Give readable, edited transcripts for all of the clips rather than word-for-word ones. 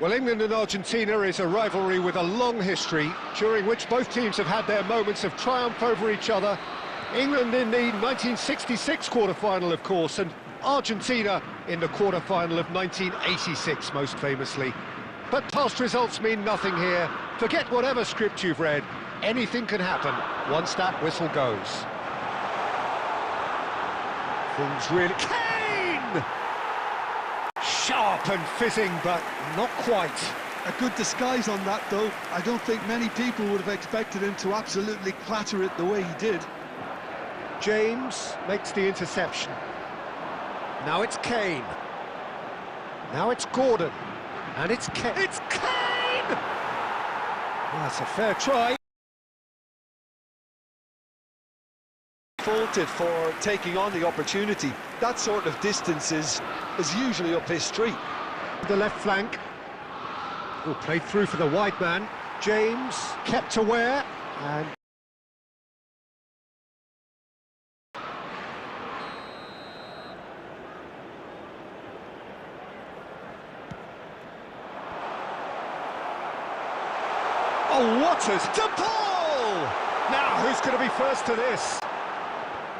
Well, England and Argentina is a rivalry with a long history, during which both teams have had their moments of triumph over each other. England in the 1966 quarter-final, of course, and Argentina in the quarter-final of 1986, most famously. But past results mean nothing here. Forget whatever script you've read. Anything can happen once that whistle goes. Things really... Kane! Sharp and fizzing, but not quite. A good disguise on that, though. I don't think many people would have expected him to absolutely clatter it the way he did. James makes the interception. Now it's Kane. Now it's Gordon. And it's Kane. It's Kane! Well, that's a fair try. Faulted for taking on the opportunity. That sort of distance is usually up his street. The left flank. Oh, played through for the wide man. James kept aware and... Oh, Waters to Paul! Now, who's going to be first to this?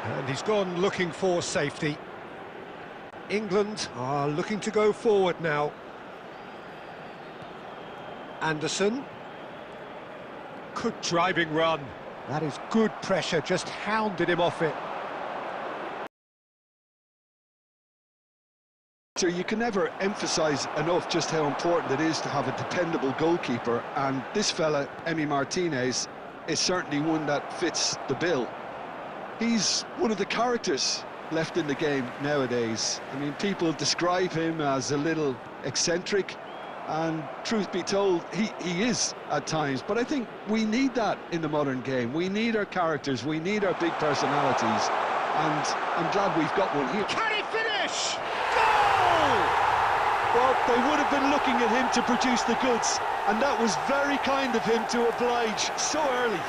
And he's gone looking for safety. England are looking to go forward now. Anderson. Good driving run. That is good pressure, just hounded him off it. So you can never emphasise enough just how important it is to have a dependable goalkeeper, and this fella, Emi Martinez, is certainly one that fits the bill. He's one of the characters left in the game nowadays. I mean, people describe him as a little eccentric, and truth be told, he is at times, but I think we need that in the modern game. We need our characters, we need our big personalities, and I'm glad we've got one here. Can he finish? Well, they would have been looking at him to produce the goods, and that was very kind of him to oblige so early.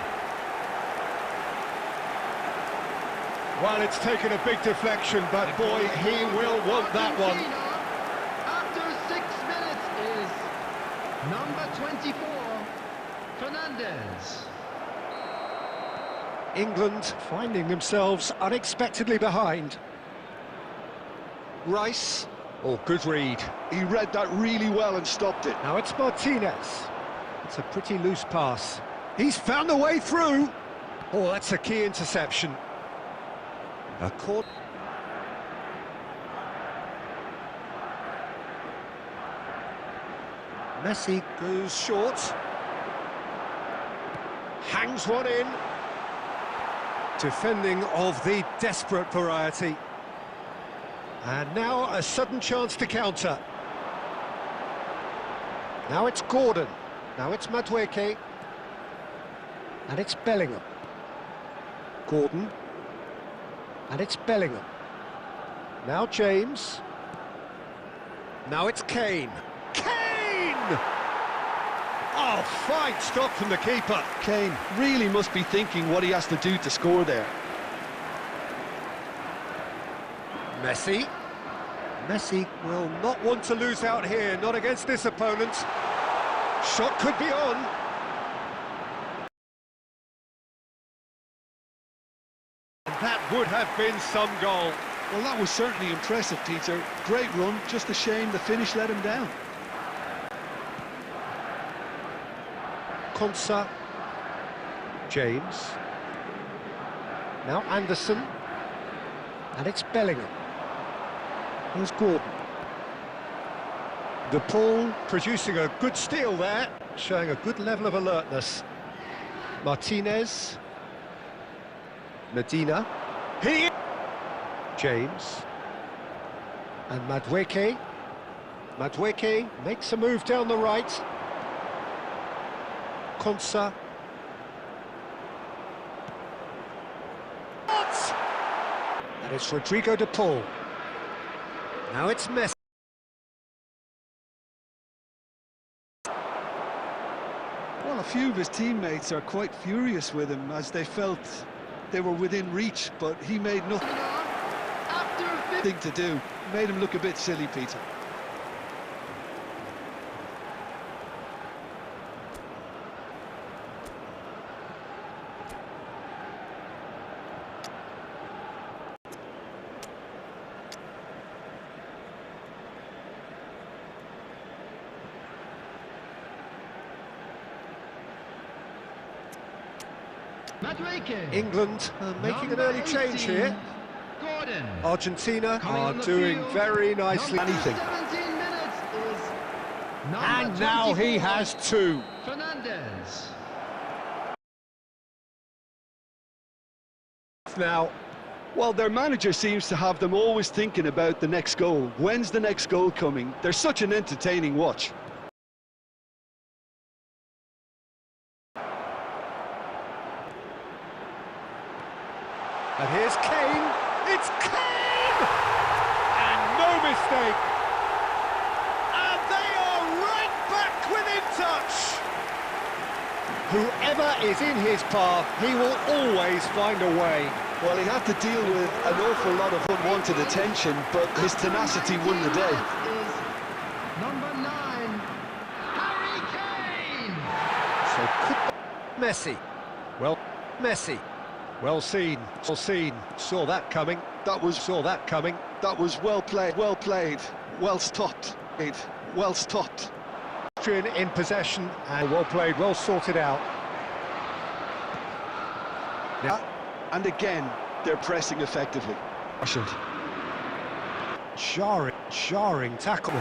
Well, it's taken a big deflection, but boy, he will want that one. After 6 minutes is number 24, Fernandez. England finding themselves unexpectedly behind. Rice. Oh, good read. He read that really well and stopped it. Now it's Martinez. It's a pretty loose pass. He's found a way through. Oh, that's a key interception. A court. Messi goes short. Hangs one in. Defending of the desperate variety. And now a sudden chance to counter. Now it's Gordon. Now it's Madueke. And it's Bellingham. Gordon. And it's Bellingham. Now James. Now it's Kane. Kane! Oh, fine stop from the keeper. Kane really must be thinking what he has to do to score there. Messi. Messi will not want to lose out here, not against this opponent. Shot could be on. That would have been some goal. Well, that was certainly impressive, Peter. Great run, just a shame the finish let him down. Konsa. James. Now Anderson. And it's Bellingham. Here's Gordon. De Paul producing a good steal there, showing a good level of alertness. Martinez. Medina. He... James. And Madueke. Madueke makes a move down the right. Konsa. And it's Rodrigo De Paul. Now it's Messi. Well, a few of his teammates are quite furious with him as they felt they were within reach, but he made nothing to do. Made him look a bit silly, Peter. Madueke. England making an early change here. Gordon. Argentina Coming are on the doing field. very nicely. Number Anything. 17 minutes is number And now he 24, has two. Fernandez. Now, Well, their manager seems to have them always thinking about the next goal. When's the next goal coming? They're such an entertaining watch. and here's Kane. It's Kane! And no mistake. And they are right back within touch. Whoever is in his path, he will always find a way. Well, he had to deal with an awful lot of unwanted attention, but his tenacity won the day. Is number 9, Harry Kane. So could Messi. Well, Messi. Well seen. Well seen. Saw that coming. Saw that coming. That was well played, well stopped, well stopped. In possession and well played, well sorted out. Now, And again, they're pressing effectively. jarring tackle.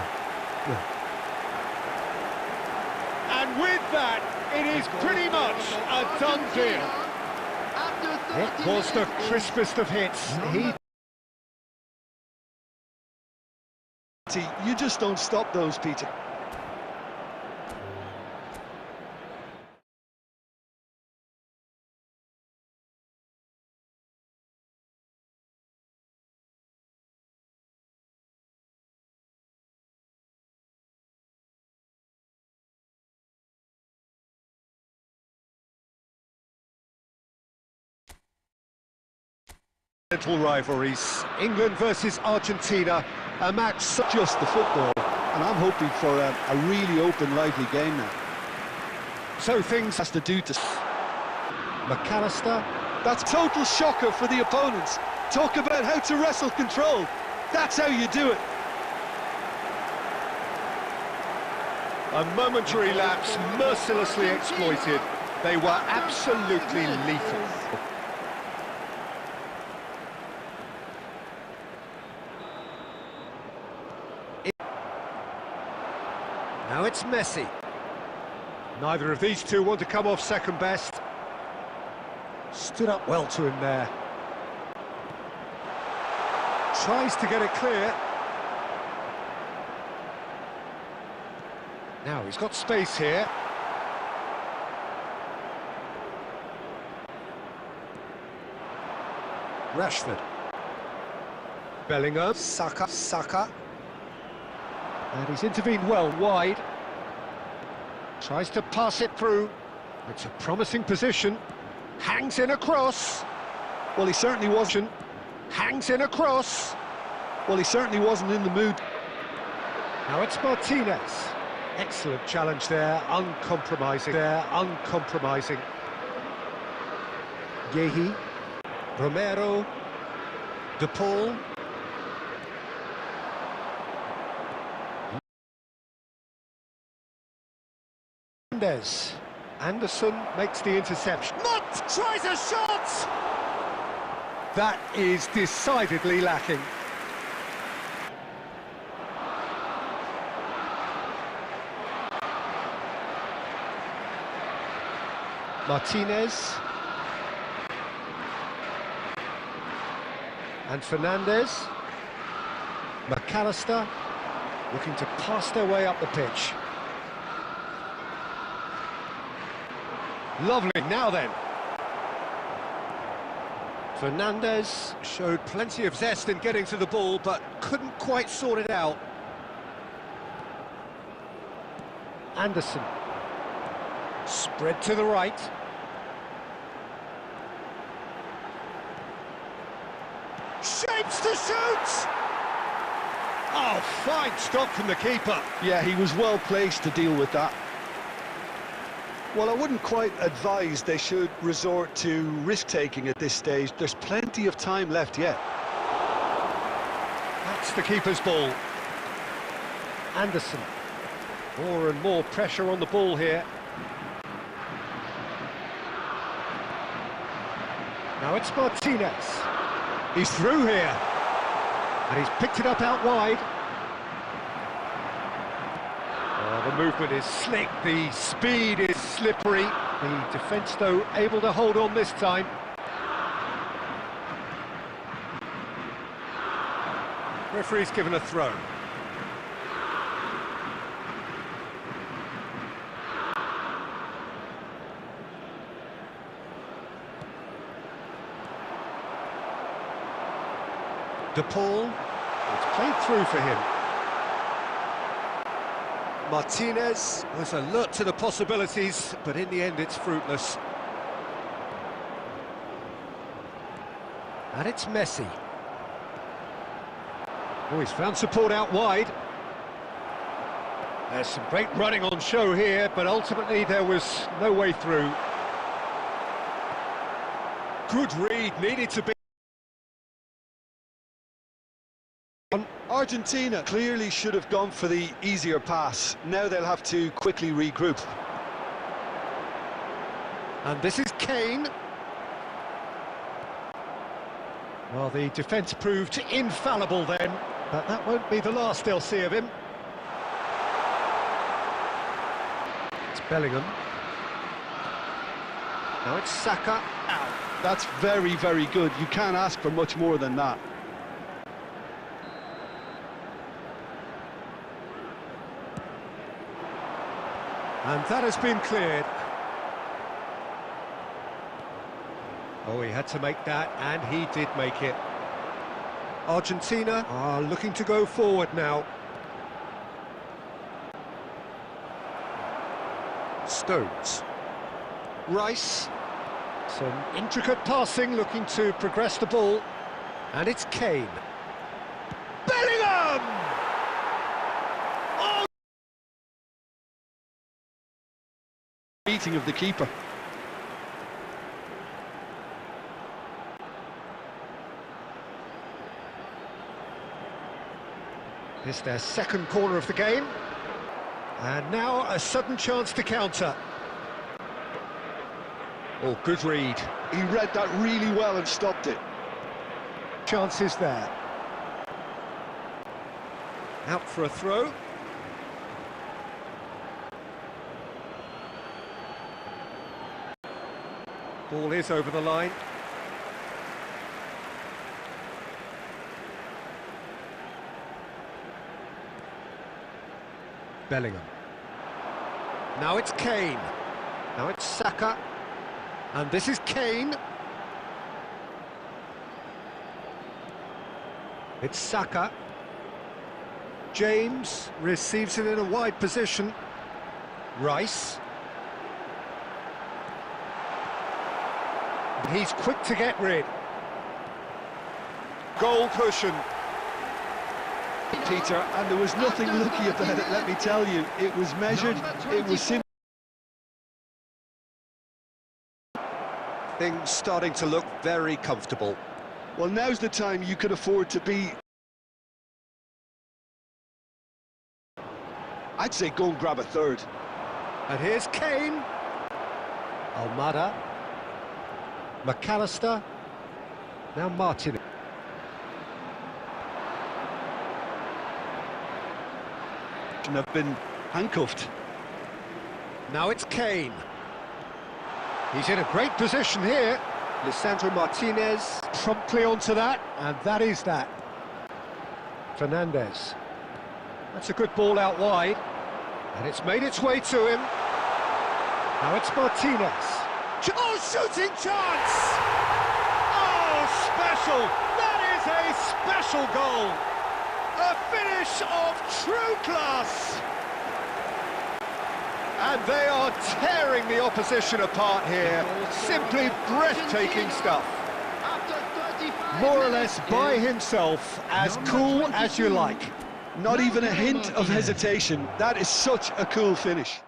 And with that, it is pretty much a done deal. It was the crispest of hits. You just don't stop those, Peter. Rivalries, England versus Argentina, a match Just the football, and I'm hoping for a really open, lively game now. so things Has to do to... McAllister. That's total shocker for the opponents. Talk about how to wrestle control. That's how you do it. A momentary lapse mercilessly exploited. They were absolutely lethal. Now it's Messi. Neither of these two want to come off second best. Stood up well to him there. Tries to get it clear. Now he's got space here. Rashford. Bellingham. Saka. And he's intervened well wide. Tries to pass it through. It's a promising position. Hangs in a cross. Well, he certainly wasn't. Hangs in a cross. Well, he certainly wasn't in the mood. Now it's Martinez. Excellent challenge there, uncompromising. Yehi, Romero, De Paul. Mendes. Anderson makes the interception. Mott tries a shot! That is decidedly lacking. Martinez. And Fernandez. McAllister looking to pass their way up the pitch. Lovely, now then. Fernandez showed plenty of zest in getting to the ball, but couldn't quite sort it out. Anderson. Spread to the right. Shapes to shoot! Oh, fine stop from the keeper. Yeah, he was well placed to deal with that. Well, I wouldn't quite advise they should resort to risk-taking at this stage. There's plenty of time left yet. That's the keeper's ball. Anderson. More and more pressure on the ball here. Now it's Martinez. He's through here. And he's picked it up out wide. Oh, the movement is slick, the speed is slippery. The defence, though, able to hold on this time. Referee's given a throw. De Paul, it's played through for him. Martinez was alert to the possibilities, but in the end it's fruitless. And it's Messi. Oh, he's found support out wide. There's some great running on show here, but ultimately there was no way through. Good read, needed to be. Argentina clearly should have gone for the easier pass. Now they'll have to quickly regroup. And this is Kane. Well, the defence proved infallible then, but that won't be the last they'll see of him. It's Bellingham. Now it's Saka. That's very, very good. You can't ask for much more than that. And that has been cleared. Oh, he had to make that, and he did make it. Argentina are looking to go forward now. Stones. Rice. Some intricate passing, looking to progress the ball. And it's Kane. Bellingham! Oh! Beating of the keeper. It's their second corner of the game. And now a sudden chance to counter. Oh, good read. He read that really well and stopped it. Chances there. Out for a throw. Ball is over the line. Bellingham. Now it's Kane. Now it's Saka. And this is Kane. It's Saka. James receives it in a wide position. Rice. He's quick to get rid. Goal cushion. Peter, and there was nothing lucky about it, let me tell you. It was measured, it was simple. Things starting to look very comfortable. Well, now's the time you could afford to be... I'd say go and grab a third. And here's Kane. Almada. McAllister. Now Martinez. Have been handcuffed. Now it's Kane. He's in a great position here. Lisandro Martinez promptly onto that, and that is that. Fernandez. That's a good ball out wide, and it's made its way to him. Now it's Martinez. Oh, shooting chance! Oh, special! That is a special goal! A finish of true class! And they are tearing the opposition apart here. Simply breathtaking stuff. More or less by himself, as cool as you like. Not even a hint of hesitation. That is such a cool finish.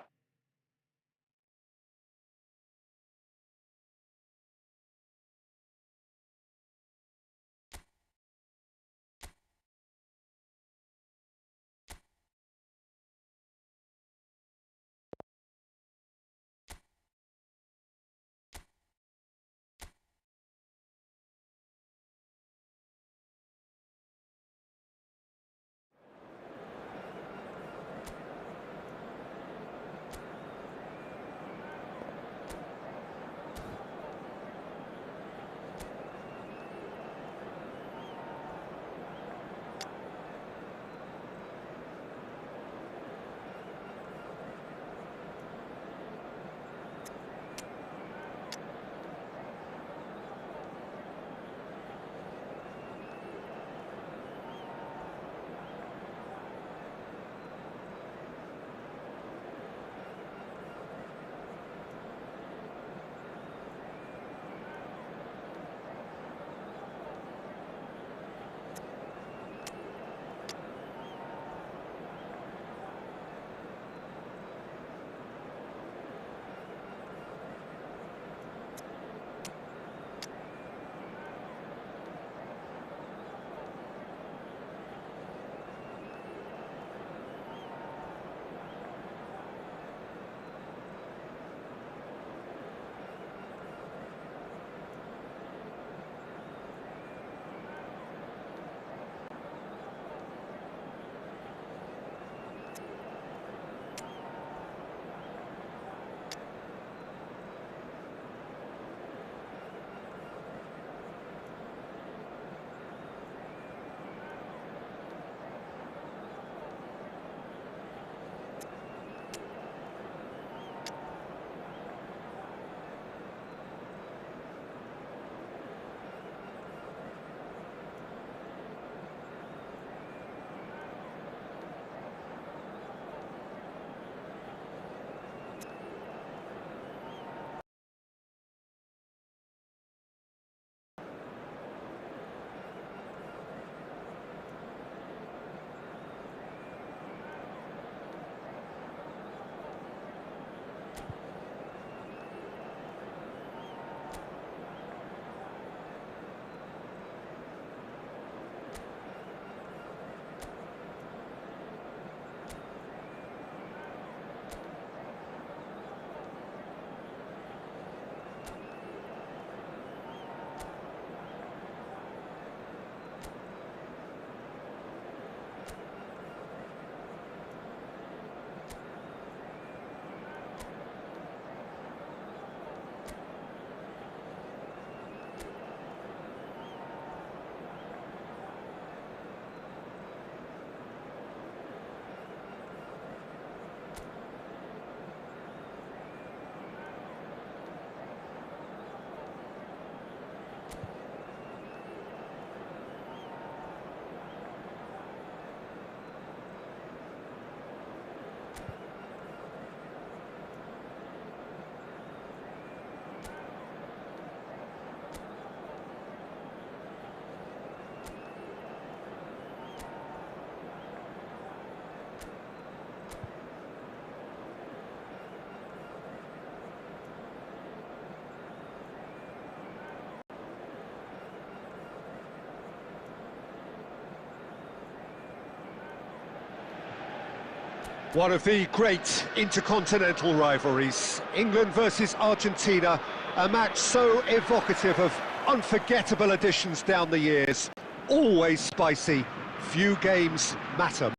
One of the great intercontinental rivalries, England versus Argentina, a match so evocative of unforgettable additions down the years. Always spicy, few games matter.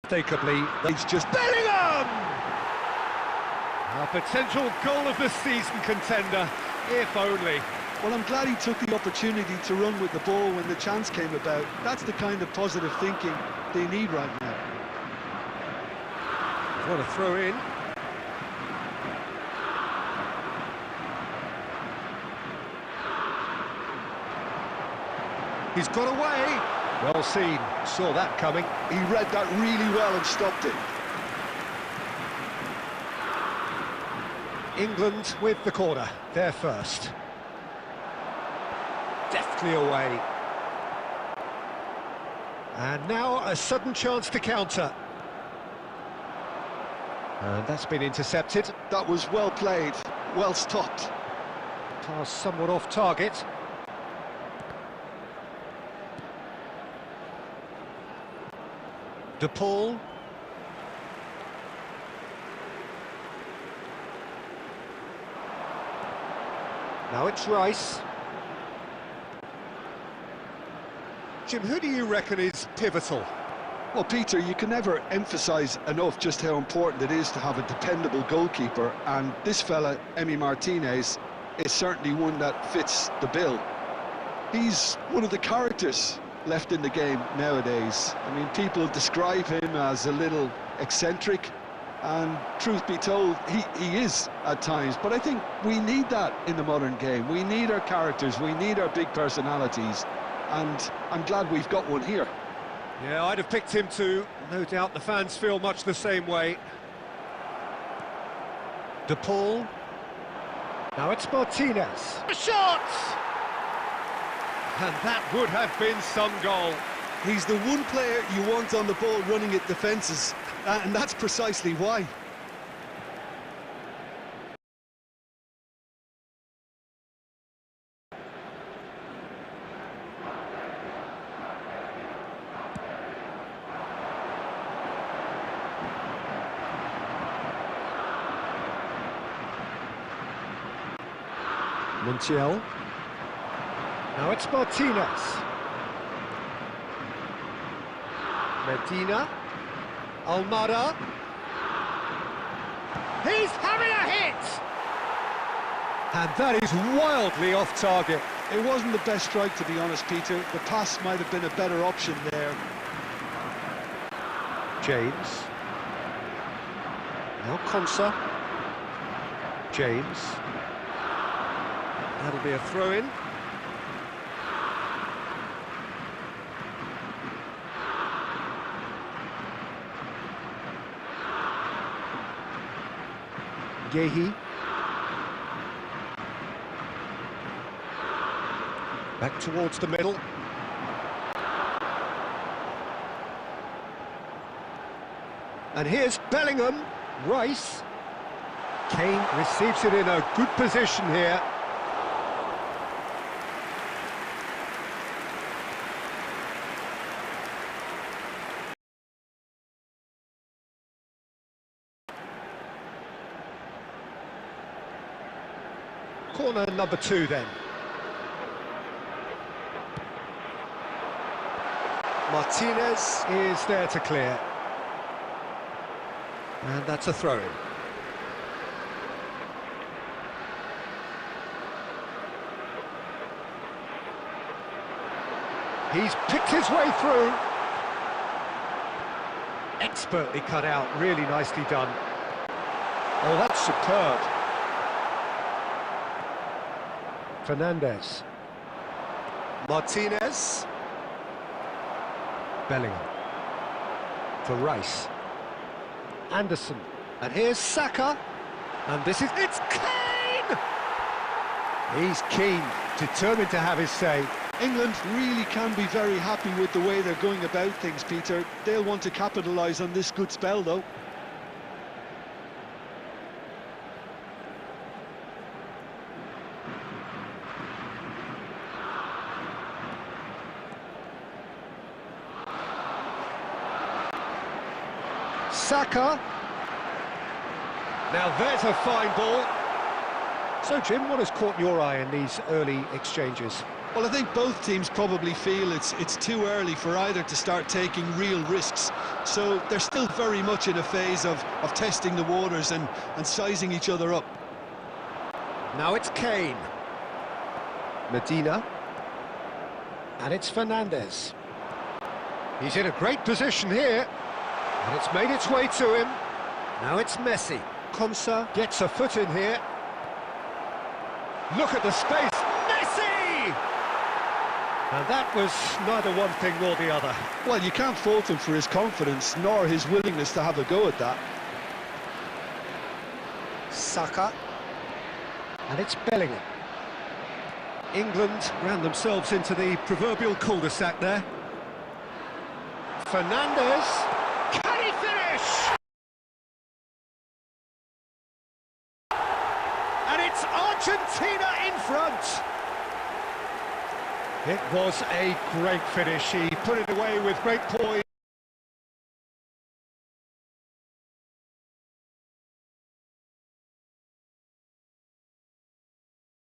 Unmistakably, it's just Bellingham! A potential goal of the season contender, if only. Well, I'm glad he took the opportunity to run with the ball when the chance came about. That's the kind of positive thinking they need right now. What a throw in. He's got away. Well seen, saw that coming. He read that really well and stopped it. England with the corner, they're first. Deftly away. And now a sudden chance to counter. And that's been intercepted. That was well played, well stopped. Pass somewhat off target. De Paul. Now it's Rice. Jim, who do you reckon is pivotal? Well, Peter, you can never emphasise enough just how important it is to have a dependable goalkeeper, and this fella, Emi Martinez, is certainly one that fits the bill. He's one of the characters left in the game nowadays. I mean, people describe him as a little eccentric, and truth be told, he is at times, but I think we need that in the modern game. We need our characters, we need our big personalities, and I'm glad we've got one here. Yeah, I'd have picked him too. No doubt the fans feel much the same way. De Paul. Now it's Martinez. A shot! And that would have been some goal. He's the one player you want on the ball running at defences, and that's precisely why. Montiel. Now it's Martinez. Medina. Almada. He's having a hit! And that is wildly off target. It wasn't the best strike, to be honest, Peter. The pass might have been a better option there. James. Now Konsa. James. That'll be a throw-in. Gehi. Back towards the middle. And here's Bellingham. Rice. Kane receives it in a good position here. Corner number 2 then. Martinez is there to clear. And that's a throw-in. He's picked his way through. Expertly cut out, really nicely done. Oh, that's superb. Fernandez. Martinez. Bellingham. For Rice. Anderson. And here's Saka. And this is... It's Kane! He's keen, determined to have his say. England really can be very happy with the way they're going about things, Peter. They'll want to capitalise on this good spell, though. Saka. Now there's a fine ball. So, Jim, what has caught your eye in these early exchanges? Well, I think both teams probably feel it's too early for either to start taking real risks. So they're still very much in a phase of testing the waters and sizing each other up. Now it's Kane. Medina. And it's Fernandes. He's in a great position here. And it's made its way to him. Now it's Messi. Konsa gets a foot in here. Look at the space. Messi! And that was neither one thing nor the other. Well, you can't fault him for his confidence, nor his willingness to have a go at that. Saka. And it's Bellingham. England ran themselves into the proverbial cul-de-sac there. Fernandes. Can he finish? And it's Argentina in front. It was a great finish. He put it away with great poise.